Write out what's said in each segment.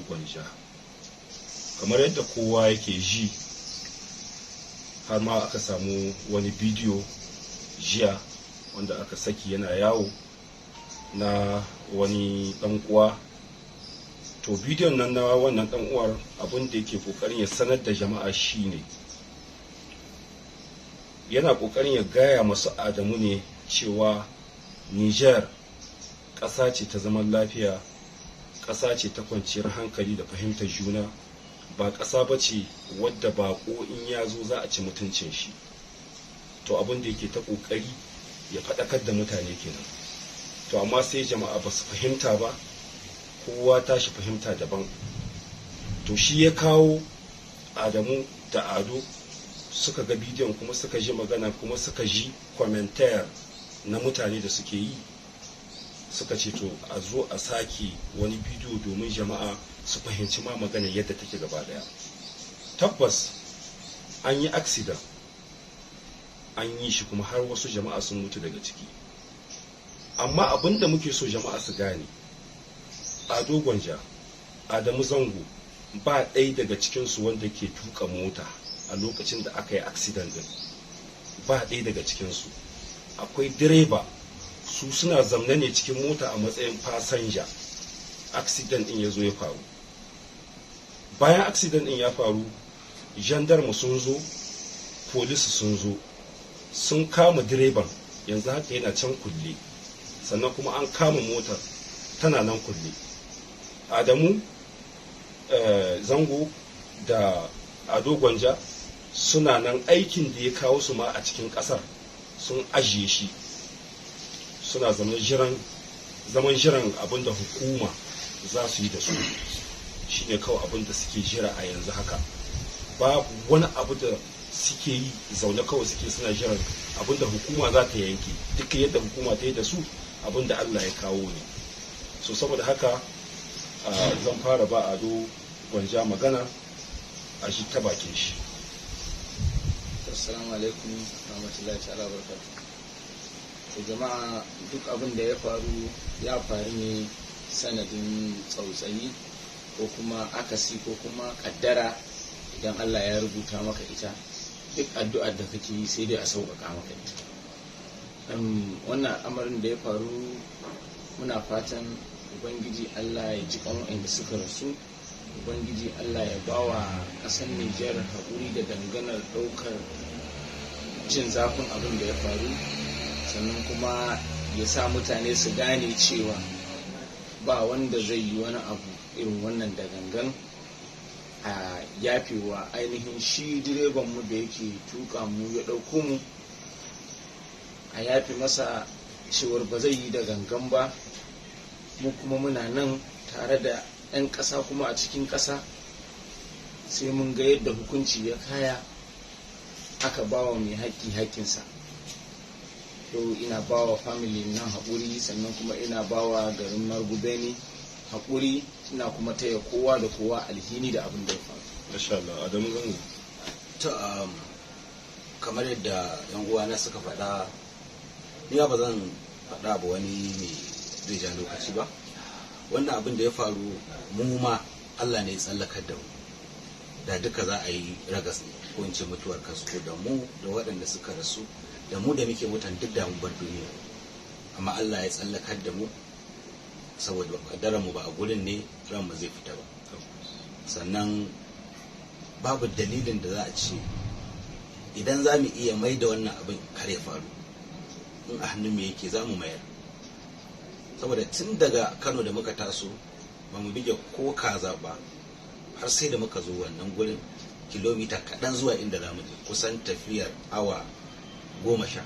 Gwanja. Kamar yadda kowa yake ji, har ma aka samu wani bidiyo jiya wanda aka saki yana yawo na wani dan uwa. To bidiyon nan na wannan dan uwar abin da yake kokarin ya sanar da jama'a shine yana kokarin ya gaya masu Adamu ne cewa Niger ƙasa ce ta zaman lafiya, ƙasa ce ta kwanciyar hankali da fahimtar juna, ba ƙasa ba ce wadda baƙo in ya zo za a ci mutuncin shi. To abin da yake ta ƙoƙari ya faɗakar da mutane kenan. To amma sai jama'a ba su fahimta ba, kowa tashi fahimta daban. To shi ya kawo Adamu da Ado suka ga bidiyon kuma suka ji magana kuma suka ji komentar na mutane da suke yi, suka ce to a zo a sake wani bidiyo domin jama'a su fahimci ma magana yadda take gaba daya. Tabbas an yi accident, an yi shi kuma har wasu jama'a sun mutu daga ciki. Amma abinda muke so jama'a su gane, Ado Gwanja, Adamu Zango ba ɗaya daga cikinsu wanda ke tuka mota a lokacin da aka yi accident din. Ba ɗaya daga cikinsu. Akwai direba, su suna zamne ne cikin mota a matsayin fasanja. Accident din ya zo ya faru. Bayan accident din ya faru, gendarme sun zo, polisi sun zo, sun kama direban, yanzu haka yana can kulle, sannan kuma an kama motar tana nan kulle. Adamu Zango da Ado Gwanja suna nan, aikin da ya kawo su ma a cikin ƙasar sun ajiye shi, suna zaman jiran abin da hukuma za su yi da su. Shi ne kawai abin da suke jira a yanzu haka. Babu wani abu da suke yi, zaune kawai suke suna jiran abin da hukuma za ta yanke. Duk yadda hukuma ta yi da su, abin da Allah ya kawo ne. So saboda haka zan fara ba Ado Gwanja magana a shi ta bakin shi. Assalamu alaikum rahmatullahi ta'ala barakatuh. To jama'a, duk abin da ya faru ne sanadin tsautsayi ko kuma akasi ko kuma kaddara. Idan Allah ya rubuta maka ita, duk addu'ar da kake yi sai dai a sauƙaƙa maka ita. Wannan amarin da ya faru, muna fatan Ubangiji Allah ya ji kan waɗanda suka rasu, Ubangiji Allah ya bawa ƙasar Nijar haƙuri da danganar ɗaukar jin zafin abin da ya faru, sannan kuma ya sa mutane su gane cewa ba wanda zai yi wani abu irin wannan da gangan, a yafewa ainihin shi direban mu da yake tuka mu ya ɗauko mu, a yafe masa cewar ba zai yi da gangan ba. Mu kuma muna nan tare da 'yan ƙasa kuma a cikin ƙasa, sai mun ga yadda hukunci ya kaya, aka bawa mai haƙƙi haƙƙinsa. To ina bawa family nan haƙuri, sannan kuma ina bawa garin Margubeni haƙuri, ina kuma taya kowa da kowa alhini da abin da ya faru. Masha Allah, Adamu Zango. To kamar yadda yan uwana suka faɗa, ni ba zan faɗa ba wani ne zai ja lokaci ba. Wannan abin da ya faru, mu ma Allah ne ya tsallakar da mu. Da duka za a yi ragas ko in ce mutuwar kasko, da mu da waɗanda suka rasu, da mu da muke mutan duk da mu bar duniya. Amma Allah ya tsallakar da mu saboda kaddarar mu ba a gurin ne ran mu zai fita ba. Sannan babu dalilin da za a ce idan za mu iya mai da wannan abin kare faru, in a hannun mu yake za mu mayar. Saboda tun daga Kano da muka taso ba mu bige ko kaza ba, har sai da muka zo wannan gurin, kilomita kaɗan zuwa inda za mu je, kusan tafiyar awa 10.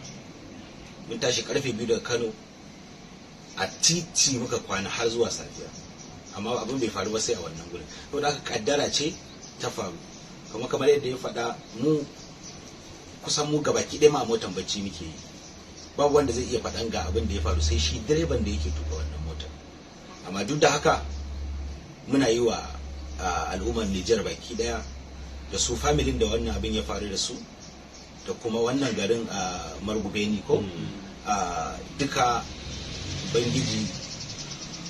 Mun tashi karfe 2 daga Kano, a titi muka kwana har zuwa safiya, amma abin bai faru ba sai a wannan gurin. Saboda haka kaddara ce ta faru, kuma kamar yadda ya faɗa, mu kusan mu gabaki ɗaya ma motan bacci muke yi. Babu wanda zai iya faɗan ga abin da ya faru sai shi direban da yake tuka wannan motar. Amma duk da haka muna yi wa al'ummar Nijar baki daya, da su familin da wannan abin ya faru da su, da kuma wannan garin Margubeni ko duka Ubangiji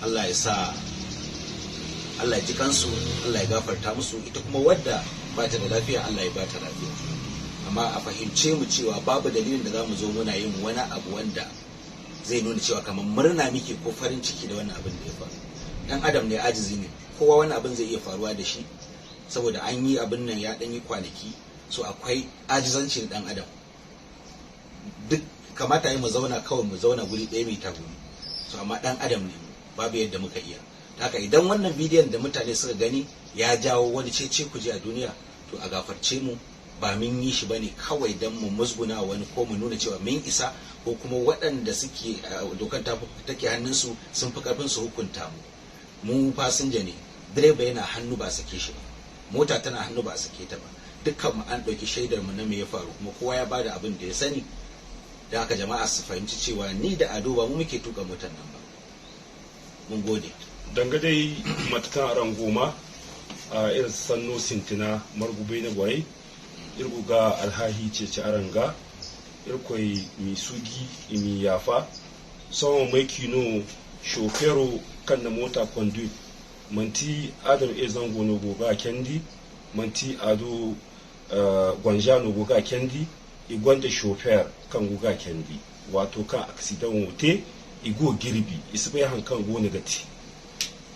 Allah ya sa Allah ya ji kansu, Allah ya gafarta musu, ita kuma wadda ba ta da lafiya Allah ya ba ta lafiya. Amma a fahimce mu cewa babu dalilin da za mu zo muna yin wani abu wanda zai nuna cewa kamar murna muke ko farin ciki da wannan abin da ya faru. Dan adam ne, ajizi ne, kowa wani abin zai iya faruwa da shi, saboda an yi abin nan ya ɗan yi kwanaki, so akwai ajizanci da dan adam. Duk kamata yi mu zauna kawai mu zauna guri ɗaya mai tagumi, so amma dan adam ne, babu yadda muka iya. Haka idan wannan bidiyon da mutane suka gani ya jawo wani cece kuje a duniya, to a gafarce mu, ba mun yi shi bane kawai dan mu musguna wani ko mu nuna cewa mun isa, ko kuma waɗanda suke dokan take hannunsu sun fi karfin su hukunta mu fasinja ne, direba yana hannu ba sake shi ba, mota tana hannu ba sake ta ba, dukkan mu an ɗauki shaidar mu na me ya faru, kuma kowa ya bada abin da ya sani. Da haka jama'a su fahimci cewa ni da Ado ba mu muke tuka motar nan ba. Mun gode. Dangadai matakan aran goma a irin sanno sintina margube na gwaye irguga alhahi ce ci aranga irkoi mi sugi imi yafa sawan mai kino shofero kan na mota conduit manti adam e zango no goga kendi manti ado gwanja no goga kendi igwanda shofer kan goga kendi wato kan accident wote igo girbi isbai hankan go negati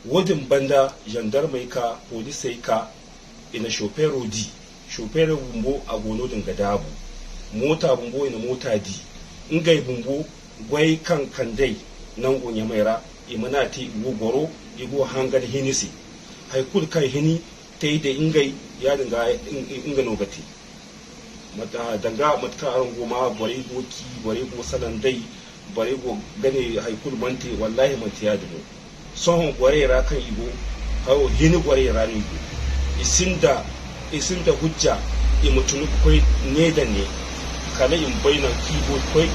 wodin banda gendarme ka police ka ina shofero di shofero bumbo a gono din gadabu mota bumbo ina mota di ingai bumbo gwai kan kandai nan gonya maira imana ti igo goro igo hangar hinisi haikul kai hini tai da ingai ya dinga inga nogati mata danga matka aron goma bare goki bare go sanan dai bare go gane haikul mante wallahi mante ya dubo sohon gwarera kan igo hawo hini gwarera ne igo isinda hujja i mutunu koi ne da ne kala in baina kibo koi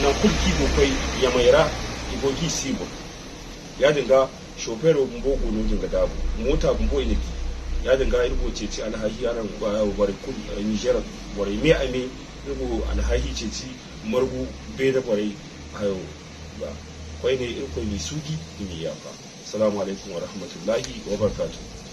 na kul kibo koi ya maira igo gi sibo ya dinga shofero bumbo gono dinga dabu mota bumbo ne ya dinga irgo ceci alhahi yaran bare kul Niger bare me ame irgo alhahi ceci margu be da bare hayo ba kwai ne irko mi sugi ni yafa. Assalamu alaikum wa rahmatullahi wa barakatuh.